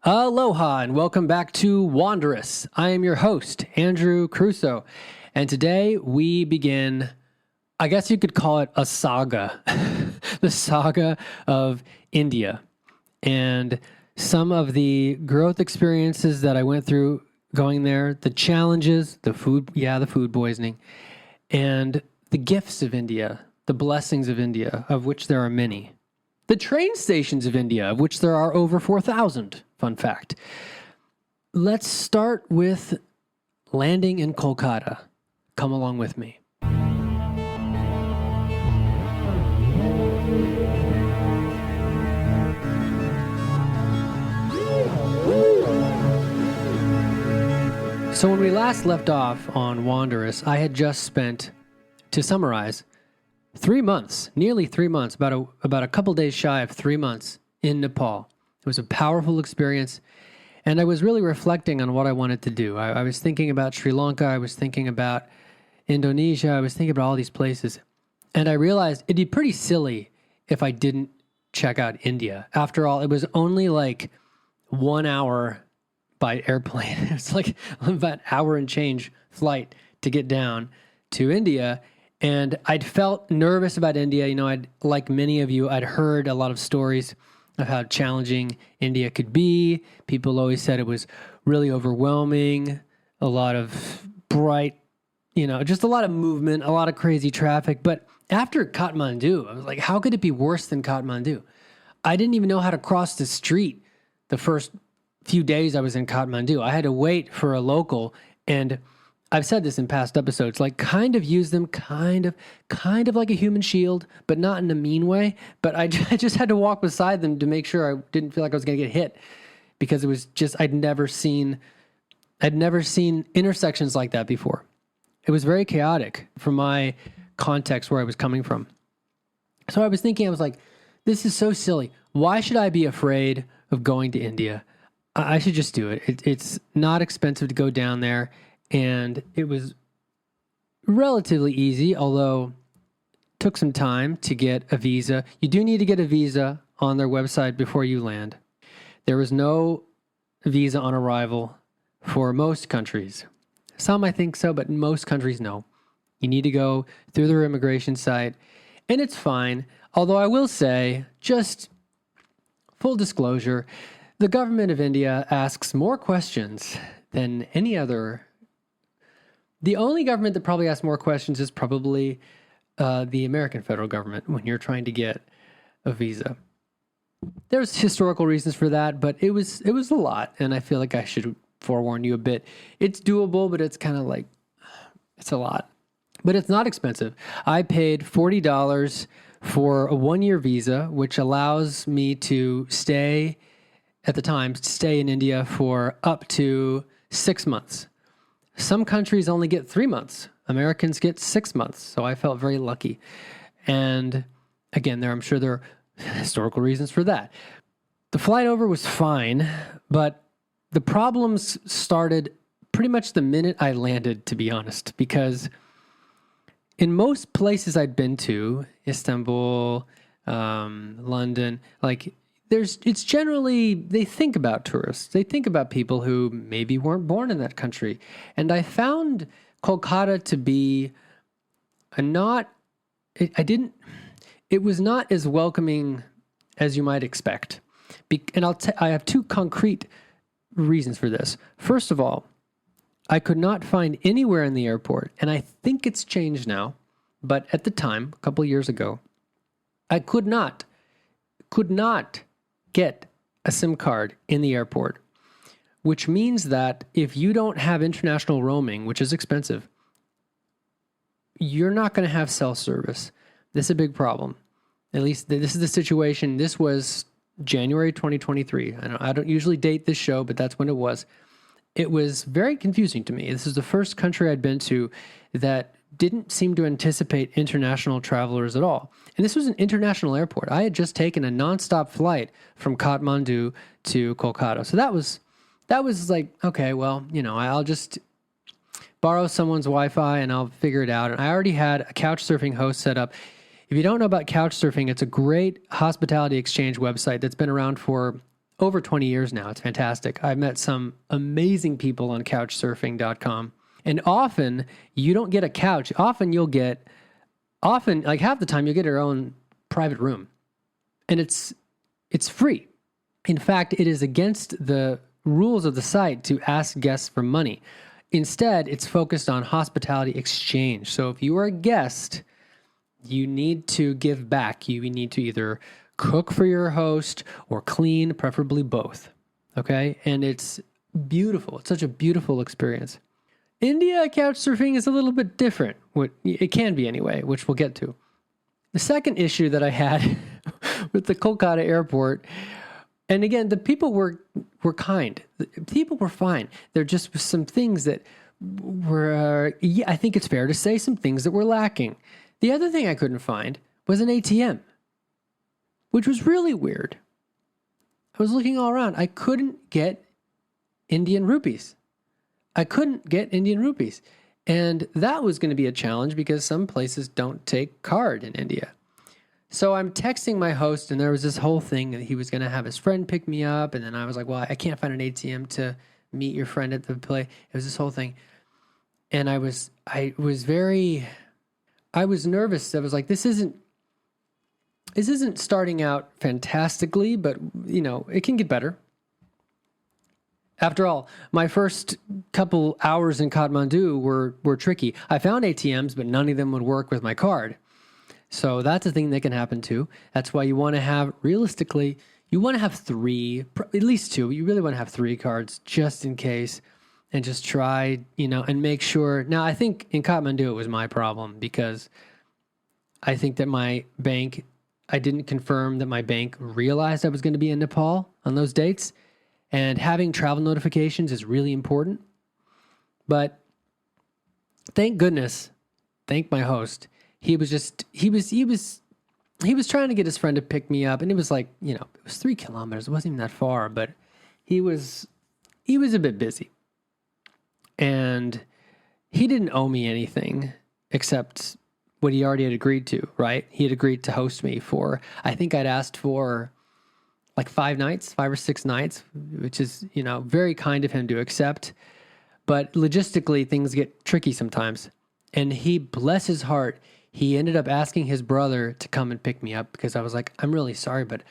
Aloha and welcome back to Wanderous. I am your host, Andrew Crusoe, and today we begin, I guess you could call it a saga, the saga of India, and some of the growth experiences that I went through going there, the challenges, the food poisoning, and the gifts of India, the blessings of India, of which there are many. The train stations of India, of which there are over 4,000. Fun fact. Let's start with landing in Kolkata. Come along with me. So when we last left off on Wanderous, I had just spent, to summarize, 3 months, nearly 3 months, about a couple days shy of 3 months in Nepal. It was a powerful experience, and I was really reflecting on what I wanted to do. I was thinking about Sri Lanka, I was thinking about Indonesia, I was thinking about all these places, and I realized it'd be pretty silly if I didn't check out India. After all, it was only like 1 hour by airplane. It's like about an hour and change flight to get down to India. And I'd felt nervous about India. You know, like many of you, I'd heard a lot of stories of how challenging India could be. People always said it was really overwhelming, a lot of bright, just a lot of movement, a lot of crazy traffic. But after Kathmandu, I was like, how could it be worse than Kathmandu? I didn't even know how to cross the street the first few days I was in Kathmandu. I had to wait for a local, and I've said this in past episodes, like kind of use them kind of like a human shield, but not in a mean way. But I just had to walk beside them to make sure I didn't feel like I was going to get hit, because it was just, I'd never seen intersections like that before. It was very chaotic from my context where I was coming from. So I was thinking, I was like, this is so silly. Why should I be afraid of going to India? I should just do it. It's not expensive to go down there. And it was relatively easy, although it took some time to get a visa. You do need to get a visa on their website before you land. There was no visa on arrival for most countries. Some I think so, but most countries no. You need to go through their immigration site, and it's fine. Although I will say, just full disclosure, the government of India asks more questions than any other. The only government that probably asks more questions is probably the American federal government when you're trying to get a visa. There's historical reasons for that, but it was a lot, and I feel like I should forewarn you a bit. It's doable, but it's kind of like, it's a lot. But it's not expensive. I paid $40 for a 1-year visa, which allows me to stay in India for up to 6 months. Some countries only get 3 months. Americans get 6 months. So I felt very lucky. And again, I'm sure there are historical reasons for that. The flight over was fine, but the problems started pretty much the minute I landed, to be honest, because in most places I'd been to, Istanbul, London, it's generally, they think about tourists. They think about people who maybe weren't born in that country. And I found Kolkata to be it was not as welcoming as you might expect. And I have two concrete reasons for this. First of all, I could not find anywhere in the airport, and I think it's changed now, but at the time, a couple of years ago, I could not get a SIM card in the airport, which means that if you don't have international roaming, which is expensive, you're not going to have cell service. This is a big problem. At least this is the situation. This was January 2023. I don't usually date this show, but that's when it was. It was very confusing to me. This is the first country I'd been to that didn't seem to anticipate international travelers at all. And this was an international airport. I had just taken a nonstop flight from Kathmandu to Kolkata. So that was like, okay, well, I'll just borrow someone's Wi-Fi and I'll figure it out. And I already had a couchsurfing host set up. If you don't know about couchsurfing, it's a great hospitality exchange website that's been around for over 20 years now. It's fantastic. I've met some amazing people on couchsurfing.com. And often you don't get a couch. Often, like half the time, you'll get your own private room. And it's free. In fact, it is against the rules of the site to ask guests for money. Instead, it's focused on hospitality exchange. So if you are a guest, you need to give back. You need to either cook for your host or clean, preferably both. Okay? And it's beautiful. It's such a beautiful experience. India couch surfing is a little bit different. It can be anyway, which we'll get to. The second issue that I had with the Kolkata airport, and again, the people were kind. The people were fine. There just was some things that were, I think it's fair to say, some things that were lacking. The other thing I couldn't find was an ATM, which was really weird. I was looking all around. I couldn't get Indian rupees. And that was going to be a challenge because some places don't take card in India. So I'm texting my host, and there was this whole thing that he was going to have his friend pick me up. And then I was like, well, I can't find an ATM to meet your friend at the play. It was this whole thing. And I was nervous. I was like, this isn't starting out fantastically, but it can get better. After all, my first couple hours in Kathmandu were tricky. I found ATMs, but none of them would work with my card. So that's a thing that can happen too. That's why you want to have, realistically, you want to have three, at least two. You really want to have three cards just in case, and just try, and make sure. Now, I think in Kathmandu it was my problem because I think that I didn't confirm that my bank realized I was going to be in Nepal on those dates. And having travel notifications is really important. But thank goodness, thank my host. He was trying to get his friend to pick me up, and it was like, it was 3 kilometers. It wasn't even that far, but he was a bit busy. And he didn't owe me anything except what he already had agreed to, right? He had agreed to host me for, I think I'd asked for like 5 or 6 nights, which is, very kind of him to accept. But logistically, things get tricky sometimes. And he, bless his heart, he ended up asking his brother to come and pick me up because I was like, I'm really sorry, but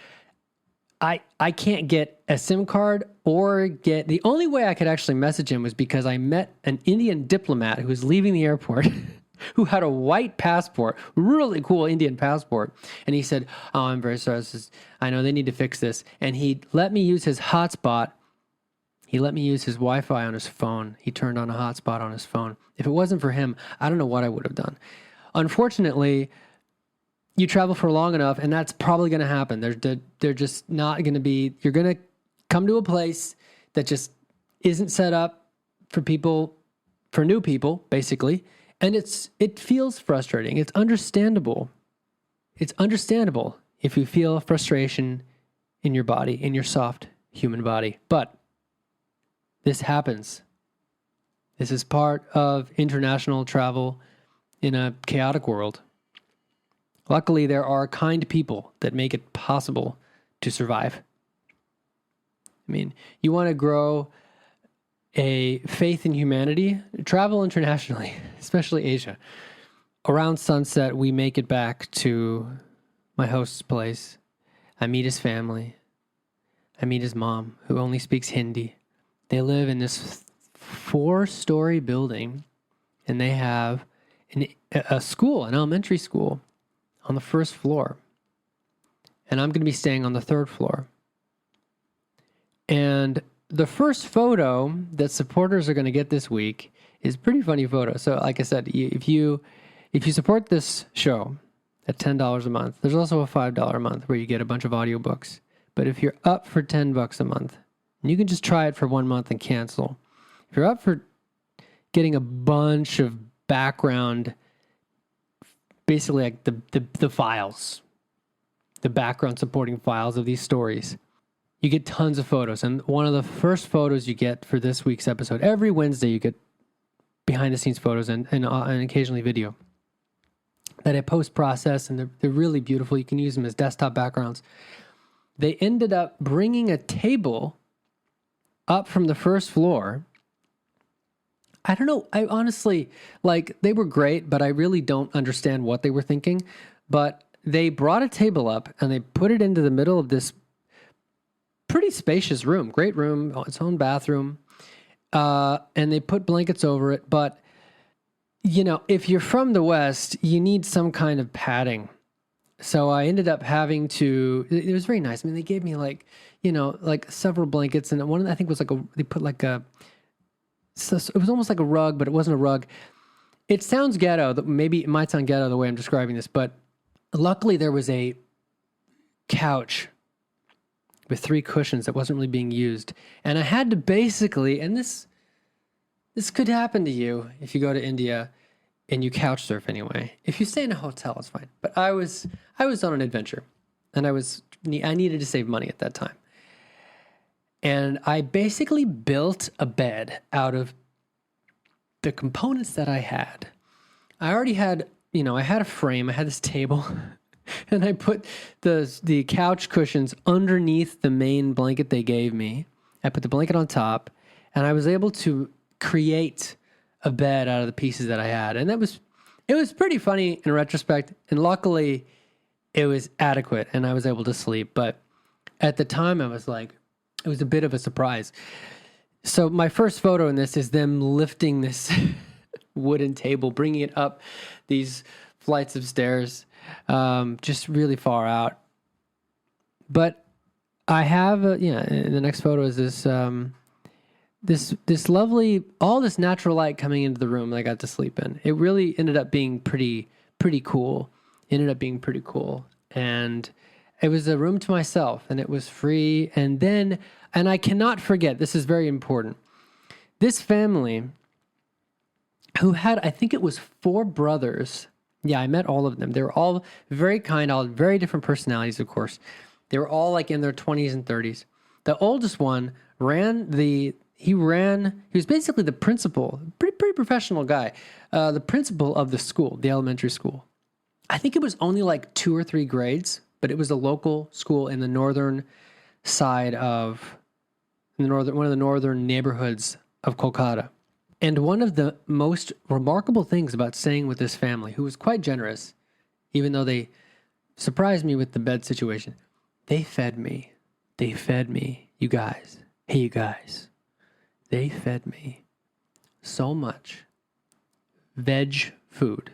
I can't get a SIM card the only way I could actually message him was because I met an Indian diplomat who was leaving the airport who had a white passport, really cool Indian passport. And he said, oh, I'm very sorry. I know they need to fix this. And he let me use his hotspot. He let me use his Wi-Fi on his phone. He turned on a hotspot on his phone. If it wasn't for him, I don't know what I would have done. Unfortunately, you travel for long enough, and that's probably going to happen. They're just not going to be, you're going to come to a place that just isn't set up for new people, basically. And it feels frustrating. It's understandable. It's understandable if you feel frustration in your body, in your soft human body. But this happens. This is part of international travel in a chaotic world. Luckily, there are kind people that make it possible to survive. I mean, you want to grow a faith in humanity, travel internationally, especially Asia. Around sunset, we make it back to my host's place. I meet his family. I meet his mom, who only speaks Hindi. They live in this 4-story building, and they have a school, an elementary school, on the 1st floor. And I'm going to be staying on the 3rd floor. And the first photo that supporters are going to get this week is a pretty funny photo. So like I said, if you support this show at $10 a month, there's also a $5 a month where you get a bunch of audiobooks. But if you're up for $10 a month, you can just try it for 1 month and cancel. If you're up for getting a bunch of background, basically like the files, the background supporting files of these stories, you get tons of photos. And one of the first photos you get for this week's episode, every Wednesday you get behind the scenes photos and occasionally video that I post-process, and they're really beautiful. You can use them as desktop backgrounds. they ended up bringing a table up from the first floor. I don't know. I honestly, like, they were great, but I really don't understand what they were thinking. But they brought a table up and they put it into the middle of this pretty spacious room, great room, its own bathroom. And they put blankets over it. But, you know, if you're from the West, you need some kind of padding. So I ended up having to, it was very nice. I mean, they gave me like, you know, like several blankets, and one I think was like they put like so it was almost like a rug, but it wasn't a rug. It sounds ghetto. Maybe it might sound ghetto the way I'm describing this, but luckily there was a couch with 3 cushions that wasn't really being used. And I had to basically, and this could happen to you if you go to India and you couch surf anyway. If you stay in a hotel, it's fine. But I was on an adventure, and I needed to save money at that time. And I basically built a bed out of the components that I had. I already had, you know, I had a frame, I had this table, and I put the couch cushions underneath the main blanket they gave me. I put the blanket on top, and I was able to create a bed out of the pieces that I had. And it was pretty funny in retrospect. And luckily it was adequate and I was able to sleep. But at the time I was like, it was a bit of a surprise. So my first photo in this is them lifting this wooden table, bringing it up these flights of stairs, just really far out. But I have, the next photo is this, this lovely, all this natural light coming into the room that I got to sleep in. It really ended up being pretty cool. And it was a room to myself, and it was free. And I cannot forget, this is very important. This family who had, I think it was 4 brothers. Yeah, I met all of them. They were all very kind, all very different personalities, of course. They were all like in their 20s and 30s. The oldest one he was basically the principal, pretty professional guy, the principal of the school, the elementary school. I think it was only like 2 or 3 grades, but it was a local school in the northern side of one of the northern neighborhoods of Kolkata. And one of the most remarkable things about staying with this family, who was quite generous, even though they surprised me with the bed situation, they fed me, you guys. Hey, you guys. They fed me so much veg food,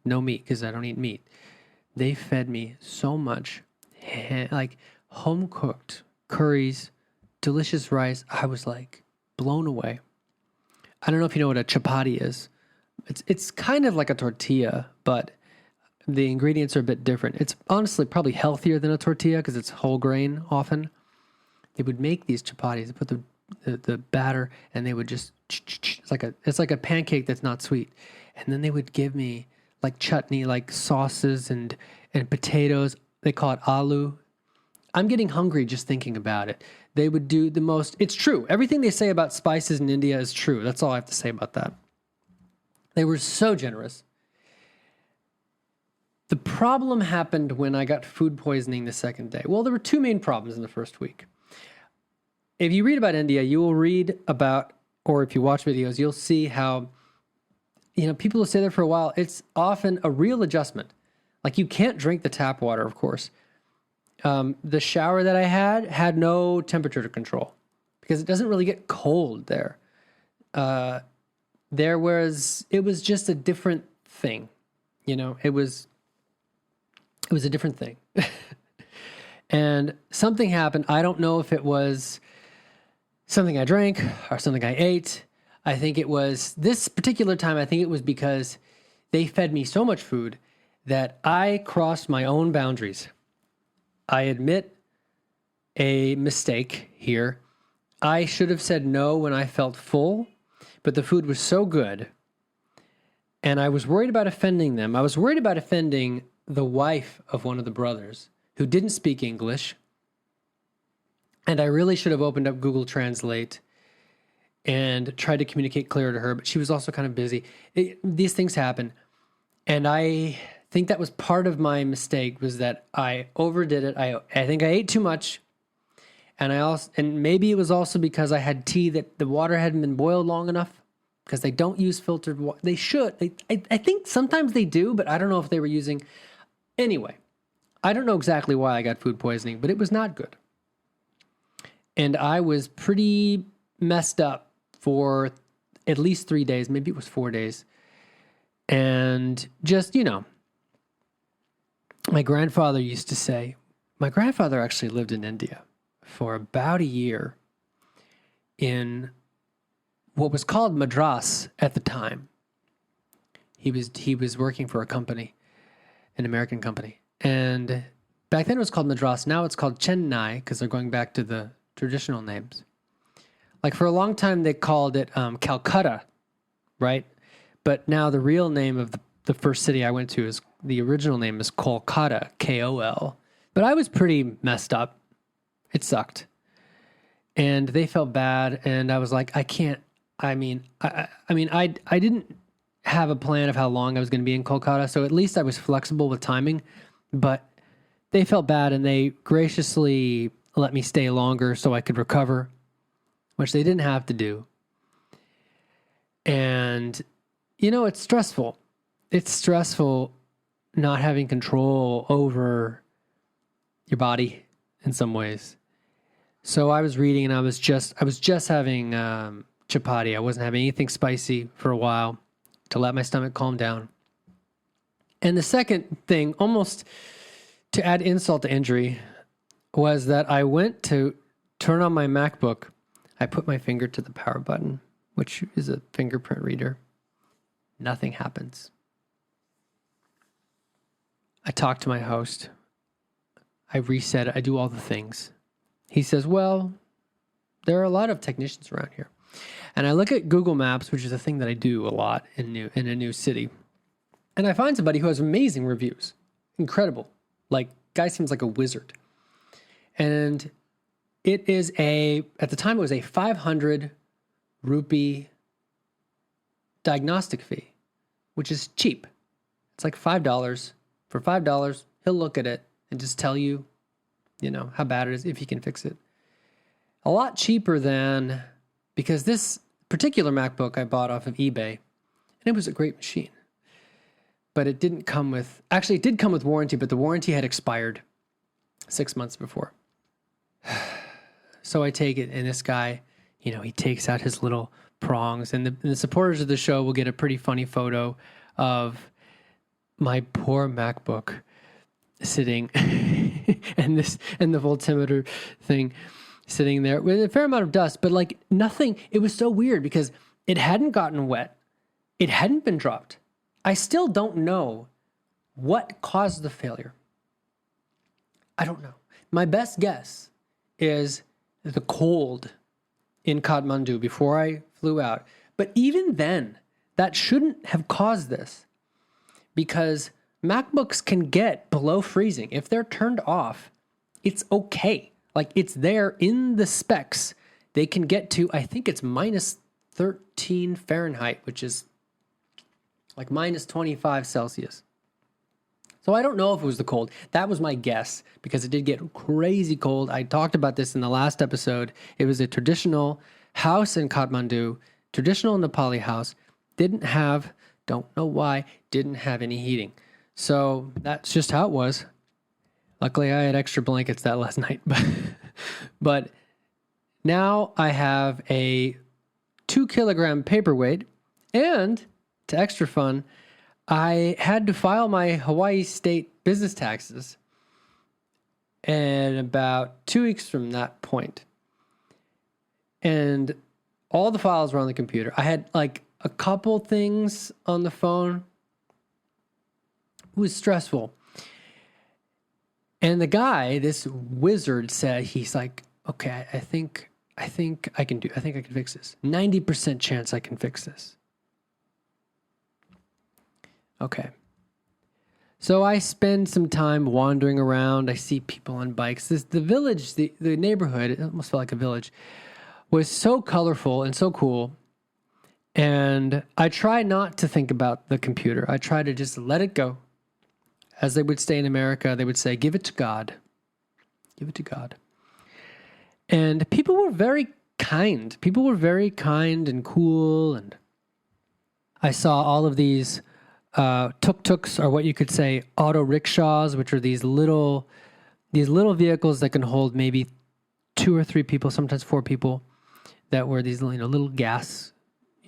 no meat because I don't eat meat. They fed me so much, like home-cooked curries, delicious rice. I was like blown away. I don't know if you know what a chapati is. It's kind of like a tortilla, but the ingredients are a bit different. It's honestly probably healthier than a tortilla because it's whole grain often. They would make these chapatis, they put the batter, and they would just, it's like a pancake that's not sweet. And then they would give me like chutney, like sauces and potatoes. They call it aloo. I'm getting hungry just thinking about it. They would do the most, it's true. Everything they say about spices in India is true. That's all I have to say about that. They were so generous. The problem happened when I got food poisoning the second day. Well, there were 2 main problems in the first week. If you read about India, you will read about, or if you watch videos, you'll see how, people will stay there for a while. It's often a real adjustment. Like you can't drink the tap water, of course. The shower that I had no temperature control because it doesn't really get cold there. It was just a different thing. It was a different thing. And something happened. I don't know if it was something I drank or something I ate. I think it was this particular time. I think it was because they fed me so much food that I crossed my own boundaries. I admit a mistake here. I should have said no when I felt full, but the food was so good. And I was worried about offending them. I was worried about offending the wife of one of the brothers who didn't speak English. And I really should have opened up Google Translate and tried to communicate clearer to her, but she was also kind of busy. These things happen. And I think that was part of my mistake, was that I overdid it. I think I ate too much. And maybe it was also because I had tea that the water hadn't been boiled long enough, because they don't use filtered water. They should. I think sometimes they do, but I don't know if they were using. Anyway, I don't know exactly why I got food poisoning, but it was not good. And I was pretty messed up for at least 3 days. Maybe it was 4 days. And just, my grandfather used to say, my grandfather actually lived in India for about a year in what was called Madras at the time. He was working for a company, an American company. And back then it was called Madras. Now it's called Chennai, because they're going back to the traditional names. Like for a long time they called it Calcutta, right? But now the real name of the first city I went to is, the original name is Kolkata, Kol. But I was pretty messed up. It sucked. And they felt bad, and I was like, I can't. I didn't have a plan of how long I was going to be in Kolkata, so at least I was flexible with timing. But they felt bad, and they graciously let me stay longer so I could recover, which they didn't have to do. And, it's stressful. It's stressful not having control over your body in some ways. So I was reading, and I was just having chapati. I wasn't having anything spicy for a while to let my stomach calm down. And the second thing, almost to add insult to injury, was that I went to turn on my MacBook. I put my finger to the power button, which is a fingerprint reader. Nothing happens. I talk to my host. I reset it. I do all the things. He says, well, there are a lot of technicians around here. And I look at Google Maps, which is a thing that I do a lot in a new city. And I find somebody who has amazing reviews. Incredible. Like, guy seems like a wizard. And it is at the time it was a 500 rupee diagnostic fee, which is cheap. It's like $5. For $5, he'll look at it and just tell you, how bad it is, if he can fix it. A lot cheaper than, because this particular MacBook I bought off of eBay, and it was a great machine. But it didn't come with, actually it did come with warranty, but the warranty had expired 6 months before. So I take it, and this guy, he takes out his little prongs, and the supporters of the show will get a pretty funny photo of my poor MacBook sitting and the voltimeter thing sitting there with a fair amount of dust, but like nothing. It was so weird because it hadn't gotten wet. It hadn't been dropped. I still don't know what caused the failure. I don't know. My best guess is the cold in Kathmandu before I flew out. But even then, that shouldn't have caused this, because MacBooks can get below freezing. If they're turned off, it's okay. Like, it's there in the specs. They can get to, I think it's minus 13 Fahrenheit, which is like minus 25 Celsius. So I don't know if it was the cold. That was my guess, because it did get crazy cold. I talked about this in the last episode. It was a traditional house in Kathmandu, traditional Nepali house. Didn't have, don't know why, didn't have any heating. So that's just how it was. Luckily, I had extra blankets that last night. But now I have a 2 kilogram paperweight, and to extra fun, I had to file my Hawaii state business taxes in about 2 weeks from that point. And all the files were on the computer. I had like a couple things on the phone. It was stressful. And the guy, this wizard, said, he's like, okay, I think I can fix this. 90% chance I can fix this. Okay. So I spend some time wandering around. I see people on bikes. The village, the neighborhood, it almost felt like a village, was so colorful and so cool. And I try not to think about the computer. I try to just let it go As they would say in America, they would say, give it to God. Give it to God. And people were very kind. People were very kind and cool. And I saw all of these tuk-tuks, or what you could say auto rickshaws, which are these little vehicles that can hold maybe 2 or 3 people, sometimes 4 people, that were these little gas,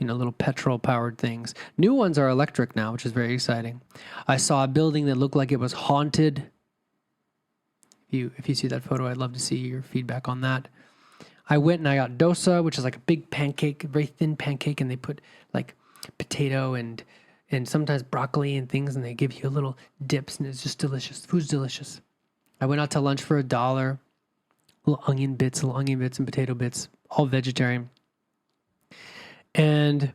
little petrol powered things. New ones are electric now, which is very exciting. I saw a building that looked like it was haunted. If you see that photo, I'd love to see your feedback on that. I went and I got dosa, which is like a big pancake, a very thin pancake, and they put like potato and sometimes broccoli and things, and they give you little dips, and it's just delicious. Food's delicious. I went out to lunch for $1. Little onion bits and potato bits, all vegetarian. And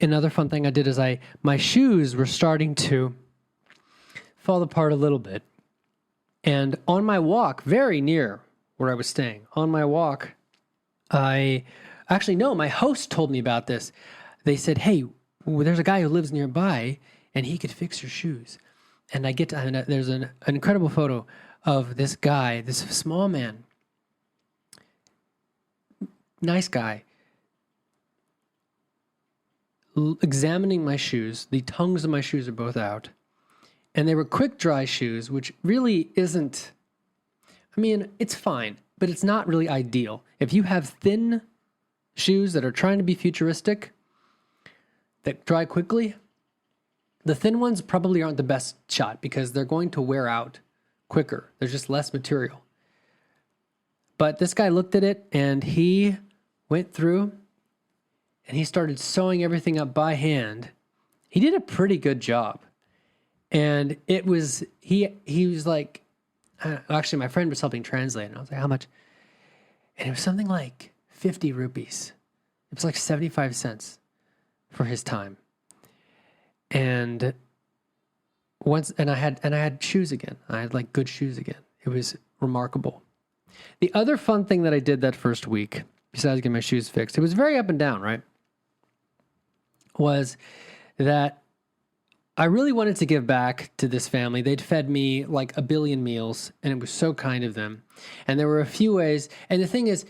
another fun thing I did is my shoes were starting to fall apart a little bit. And on my walk, very near where I was staying, on my walk, my host told me about this. They said, hey, there's a guy who lives nearby and he could fix your shoes. And there's an incredible photo of this guy, this small man, nice guy, examining my shoes. The tongues of my shoes are both out. And they were quick dry shoes, which really isn't, it's fine, but it's not really ideal. If you have thin shoes that are trying to be futuristic, that dry quickly, the thin ones probably aren't the best shot because they're going to wear out quicker. There's just less material. But this guy looked at it and he went through and he started sewing everything up by hand. He did a pretty good job. And it was, he was like, actually my friend was helping translate, and I was like, how much? And it was something like 50 rupees. It was like 75 cents for his time. And I had shoes again. I had like good shoes again. It was remarkable. The other fun thing that I did that first week, besides getting my shoes fixed, it was very up and down, right? Was that I really wanted to give back to this family. They'd fed me like 1 billion meals, and it was so kind of them. And there were a few ways. And the thing is,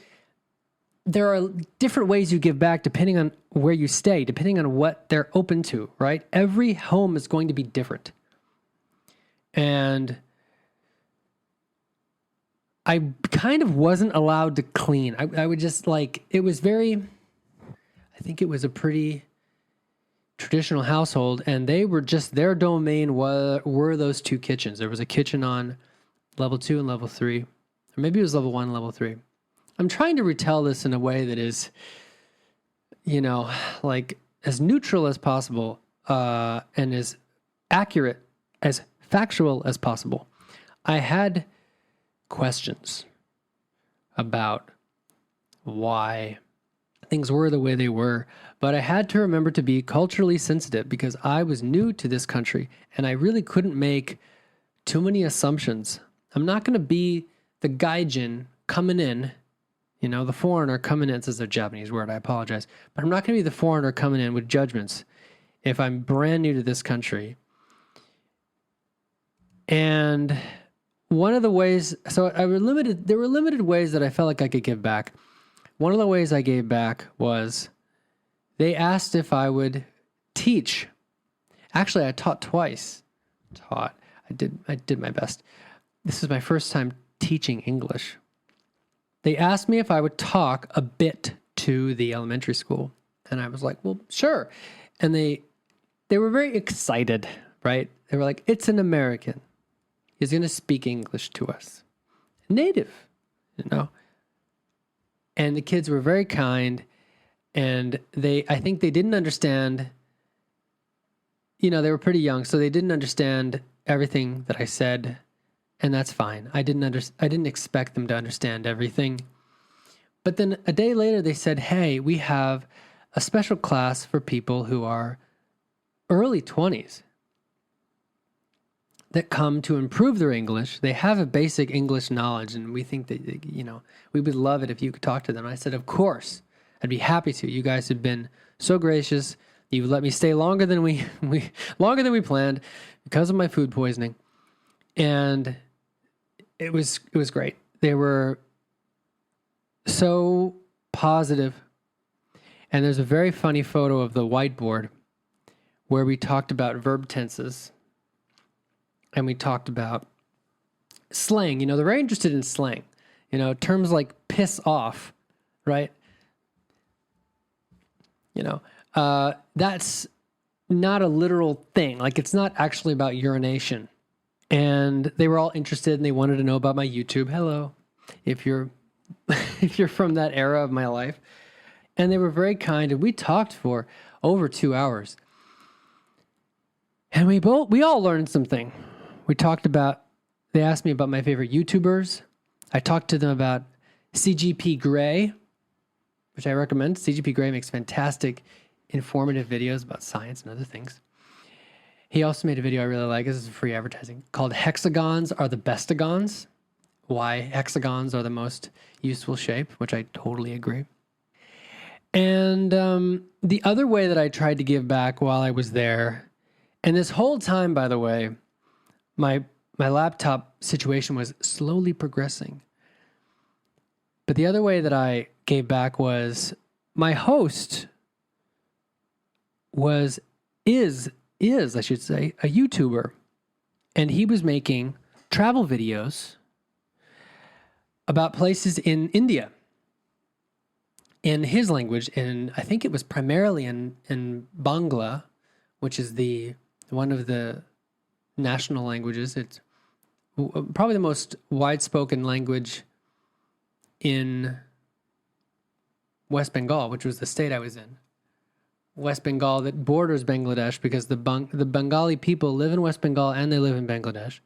there are different ways you give back depending on where you stay, depending on what they're open to, right? Every home is going to be different. And I kind of wasn't allowed to clean. I would just it was I think it was a pretty traditional household, and they were just, their domain were those 2 kitchens. There was a kitchen on level 2 and level 3, or maybe it was level 1 and level 3. I'm trying to retell this in a way that is, as neutral as possible, and as accurate, as factual as possible. I had questions about why things were the way they were, but I had to remember to be culturally sensitive because I was new to this country and I really couldn't make too many assumptions. I'm not going to be the gaijin coming in, the foreigner coming in. This is a Japanese word, I apologize, but I'm not going to be the foreigner coming in with judgments if I'm brand new to this country. And one of the ways, there were limited ways that I felt like I could give back. One of the ways I gave back was they asked if I would teach. Actually, I taught twice. I did my best. This is my first time teaching English. They asked me if I would talk a bit to the elementary school. And I was like, well, sure. And they were very excited, right? They were like, it's an American. He's going to speak English to us. Native, And the kids were very kind, and I think they didn't understand, they were pretty young, so they didn't understand everything that I said, and that's fine. I didn't expect them to understand everything. But then a day later they said, hey, we have a special class for people who are early 20s that come to improve their English. They have a basic English knowledge, and we think that, we would love it if you could talk to them. I said, of course, I'd be happy to. You guys have been so gracious. You let me stay longer than we planned because of my food poisoning. And it was great. They were so positive. And there's a very funny photo of the whiteboard where we talked about verb tenses and we talked about slang. They're very interested in slang. Terms like piss off, right? That's not a literal thing. Like, it's not actually about urination. And they were all interested and they wanted to know about my YouTube. Hello, if you're if you're from that era of my life. And they were very kind, and we talked for over 2 hours. And we all learned something. They asked me about my favorite YouTubers. I talked to them about CGP Grey, which I recommend. CGP Grey makes fantastic, informative videos about science and other things. He also made a video I really like. This is free advertising, called Hexagons Are the Bestagons. Why hexagons are the most useful shape, which I totally agree. And the other way that I tried to give back while I was there, and this whole time, by the way, my laptop situation was slowly progressing. But the other way that I gave back was my host is I should say, a YouTuber. And he was making travel videos about places in India in his language. And I think it was primarily in Bangla, which is one of the national languages. It's probably the most wide-spoken language in West Bengal, which was the state I was in. West Bengal that borders Bangladesh, because the Bengali people live in West Bengal and they live in Bangladesh.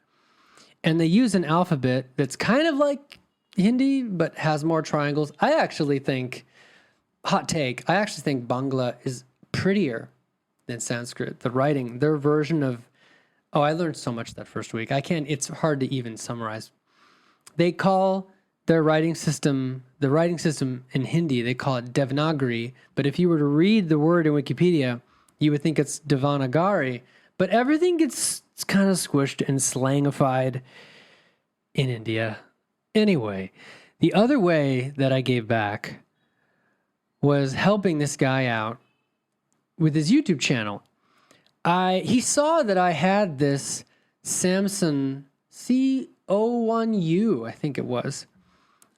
And they use an alphabet that's kind of like Hindi, but has more triangles. I actually think Bangla is prettier than Sanskrit. The writing, their version of, I learned so much that first week. It's hard to even summarize. They call their writing system in Hindi, they call it Devanagari. But if you were to read the word in Wikipedia, you would think it's Devanagari. But everything gets kind of squished and slangified in India. Anyway, the other way that I gave back was helping this guy out with his YouTube channel. He saw that I had this Samsung C01U, I think it was.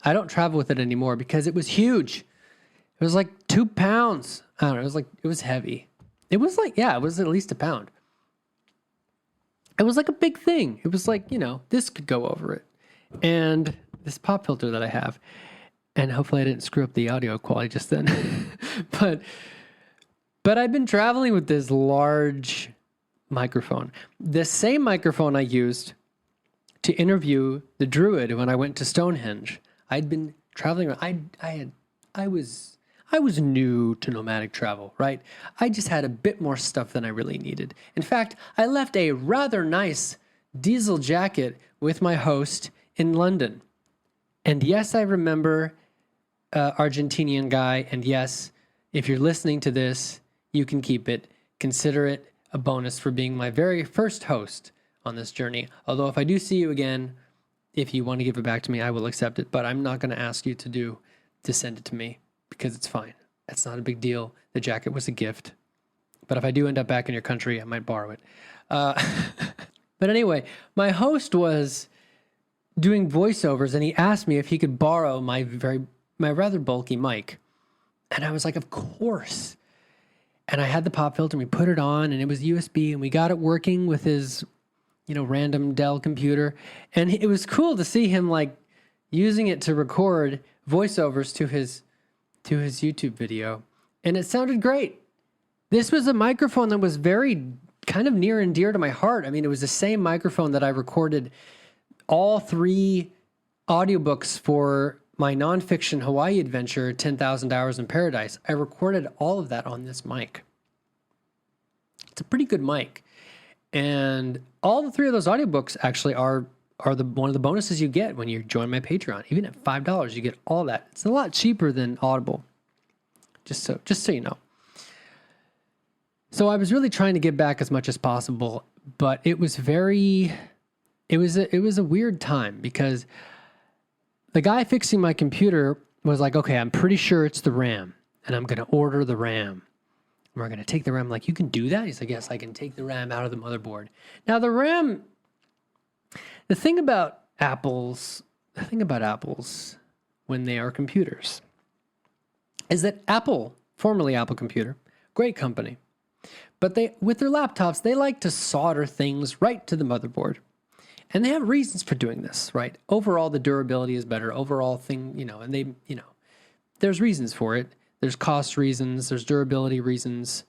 I don't travel with it anymore because it was huge. It was like 2 pounds. I don't know. It was heavy. It was at least a pound. It was like a big thing. It was like, this could go over it. And this pop filter that I have, and hopefully I didn't screw up the audio quality just then. But I've been traveling with this large microphone. The same microphone I used to interview the druid when I went to Stonehenge. I'd been traveling around. I was new to nomadic travel, right? I just had a bit more stuff than I really needed. In fact, I left a rather nice diesel jacket with my host in London. And yes, I remember Argentinian guy. And yes, if you're listening to this, you can keep it. Consider it a bonus for being my very first host on this journey. Although if I do see you again, if you want to give it back to me, I will accept it. But I'm not going to ask you to send it to me because it's fine. It's not a big deal. The jacket was a gift. But if I do end up back in your country, I might borrow it. But anyway, my host was doing voiceovers and he asked me if he could borrow my rather bulky mic. And I was like, of course. And I had the pop filter and we put it on and it was USB and we got it working with his random Dell computer. And it was cool to see him using it to record voiceovers to his YouTube video. And it sounded great. This was a microphone that was very kind of near and dear to my heart. I mean, it was the same microphone that I recorded all 3 audiobooks for my nonfiction Hawaii adventure, 10,000 Hours in Paradise. I recorded all of that on this mic. It's a pretty good mic. And all the 3 of those audiobooks actually are one of the bonuses you get when you join my Patreon. Even at $5, you get all that. It's a lot cheaper than Audible. Just so you know. So I was really trying to give back as much as possible, but it was very it was a weird time because the guy fixing my computer was like, okay, I'm pretty sure it's the RAM, and I'm going to order the RAM. We're going to take the RAM. I'm like, you can do that? He's like, yes, I can take the RAM out of the motherboard. Now, the RAM, the thing about Apple's when they are computers is that Apple, formerly Apple Computer, great company, but with their laptops, they like to solder things right to the motherboard. And they have reasons for doing this, right? Overall, the durability is better. Overall thing, and there's reasons for it. There's cost reasons, there's durability reasons,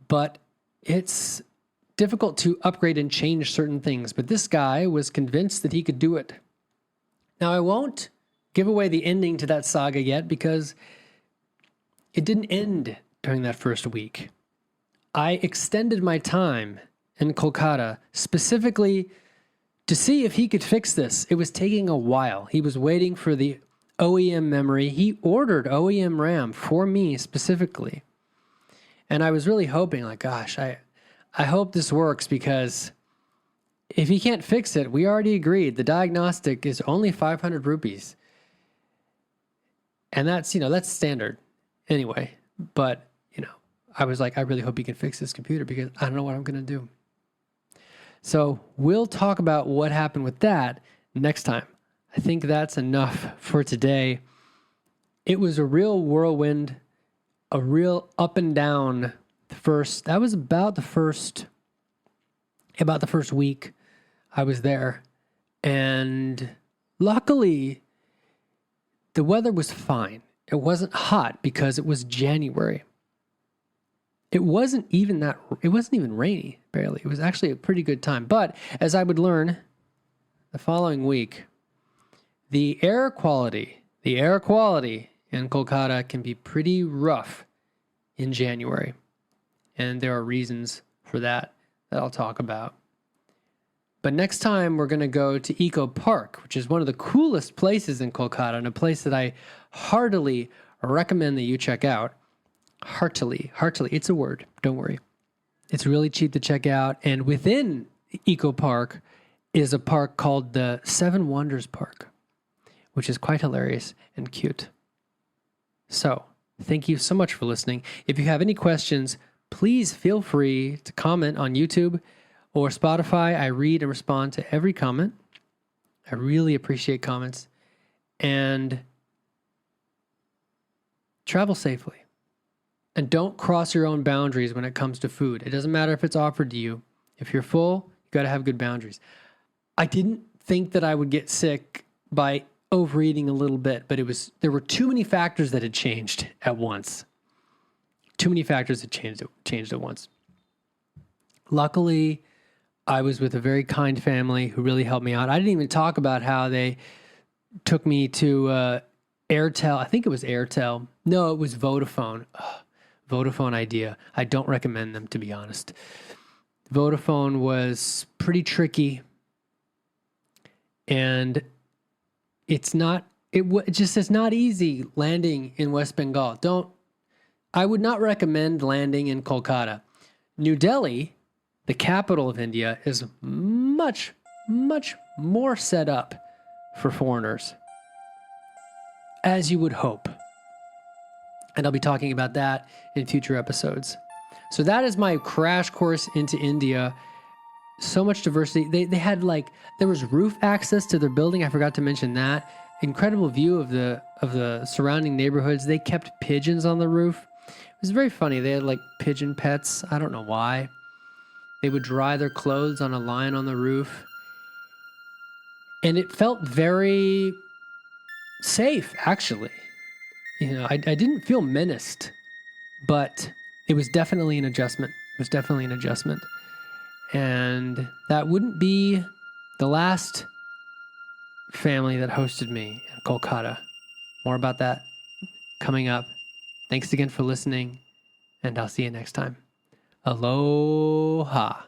but it's difficult to upgrade and change certain things. But this guy was convinced that he could do it. Now, I won't give away the ending to that saga yet because it didn't end during that first week. I extended my time in Kolkata specifically to see if he could fix this. It was taking a while. He was waiting for the OEM memory. He ordered OEM RAM for me specifically. And I was really hoping, like, gosh, I hope this works because if he can't fix it, we already agreed the diagnostic is only 500 rupees. And that's standard anyway. But, I was like, I really hope he can fix this computer because I don't know what I'm going to do. So we'll talk about what happened with that next time. I think that's enough for today. It was a real whirlwind, a real up and down. That was about the first week I was there. And luckily, the weather was fine. It wasn't hot because it was January. It wasn't even rainy, barely. It was actually a pretty good time. But as I would learn the following week, the air quality in Kolkata can be pretty rough in January. And there are reasons for that I'll talk about. But next time we're going to go to Eco Park, which is one of the coolest places in Kolkata and a place that I heartily recommend that you check out. Heartily. It's a word. Don't worry. It's really cheap to check out. And within Eco Park is a park called the Seven Wonders Park, which is quite hilarious and cute. So, thank you so much for listening. If you have any questions, please feel free to comment on YouTube or Spotify. I read and respond to every comment. I really appreciate comments. And travel safely. And don't cross your own boundaries when it comes to food. It doesn't matter if it's offered to you. If you're full, you got to have good boundaries. I didn't think that I would get sick by overeating a little bit, but there were too many factors that had changed at once. Changed at once. Luckily, I was with a very kind family who really helped me out. I didn't even talk about how they took me to Airtel. I think it was Airtel. No, it was Vodafone. Vodafone Idea. I don't recommend them, to be honest. Vodafone was pretty tricky, and it's not easy landing in West Bengal. I would not recommend landing in Kolkata. New Delhi, the capital of India, is much, much more set up for foreigners, as you would hope. And I'll be talking about that in future episodes. So that is my crash course into India. So much diversity. They had there was roof access to their building. I forgot to mention that. Incredible view of the surrounding neighborhoods. They kept pigeons on the roof. It was very funny. They had pigeon pets. I don't know why. They would dry their clothes on a line on the roof. And it felt very safe, actually. I didn't feel menaced, but it was definitely an adjustment. And that wouldn't be the last family that hosted me in Kolkata. More about that coming up. Thanks again for listening, and I'll see you next time. Aloha.